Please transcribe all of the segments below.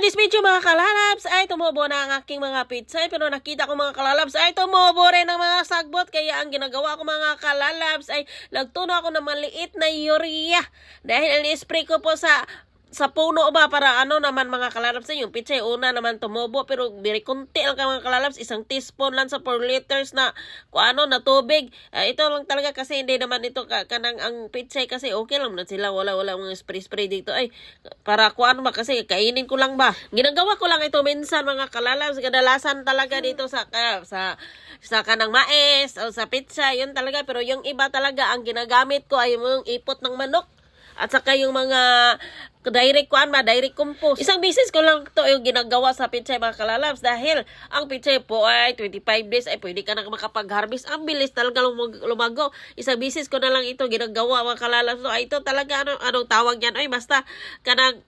today's video mga kalalabs ay tumubo na ang aking mga pitsay, pero nakita ko mga kalalabs ay tumubo rin ang mga sagbot. Kaya ang ginagawa ko mga kalalabs ay nagtuno ako ng maliit na urea dahil ini-spray ko po sa puno ba para ano naman mga kalalabs yung pitsay una naman tumubo, pero very konti lang ka mga kalalabs, isang teaspoon lang sa 4 liters na na tubig. Ito lang talaga kasi hindi naman ito kanang ang pitsay kasi okay lang na sila, wala mga spray dito ay para ba kasi kainin ko lang ba. Ginagawa ko lang ito minsan mga kalalabs, kadalasan talaga dito sa kanang mais o sa pizza yun talaga, pero yung iba talaga ang ginagamit ko ay yung ipot ng manok at saka yung mga direct compost. Isang business ko lang to yung ginagawa sa pitsay mga kalalabs dahil ang pitsay po ay 25 days ay pwede ka na makapag-harvest. Ang bilis talaga lumago. Isang business ko na lang ito ginagawa mga kalalabs. So ito talaga anong tawag niyan? Ay basta kanang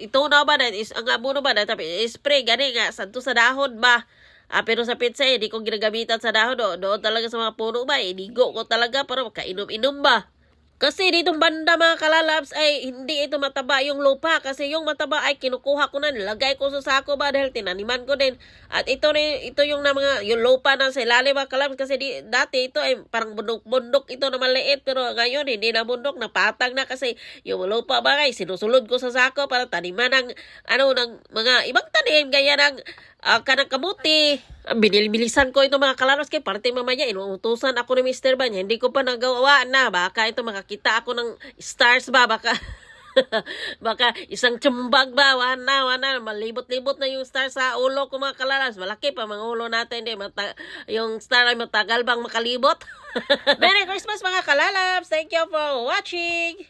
ito na ba na is ang abono ba na tapi spray gani nga santo sa dahon ba. Pero sa pizza hindi ko ginagamitan sa dahon doon talaga sa mga puno ba inigo ko talaga para makainom-inom ba. Kasi ditong banda mga kalalabs ay hindi ito mataba yung lupa. Kasi yung mataba ay kinukuha ko na, nilagay ko sa sako ba dahil tinaniman ko din. At ito yung yung lupa na sa ilalim mga kalalabs. Kasi dati ito ay parang bundok ito na maliit. Pero ngayon hindi na bundok, napatag na kasi yung lupa ba ay sinusulod ko sa sako para taniman ng mga ibang tanim. Gaya ng kanang kamuti. Binilisan ko ito mga kalalabs kay parte mamaya inuutusan ako ni Mr. Banya. Hindi ko pa nagawa na. Baka ito makakita ako ng stars ba. Baka baka isang tsumbag ba. Wana. Malibot-libot na yung star sa ulo ko mga kalalabs. Malaki pa mga ulo natin. Yung star ay matagal bang makalibot. Merry Christmas mga kalalabs. Thank you for watching.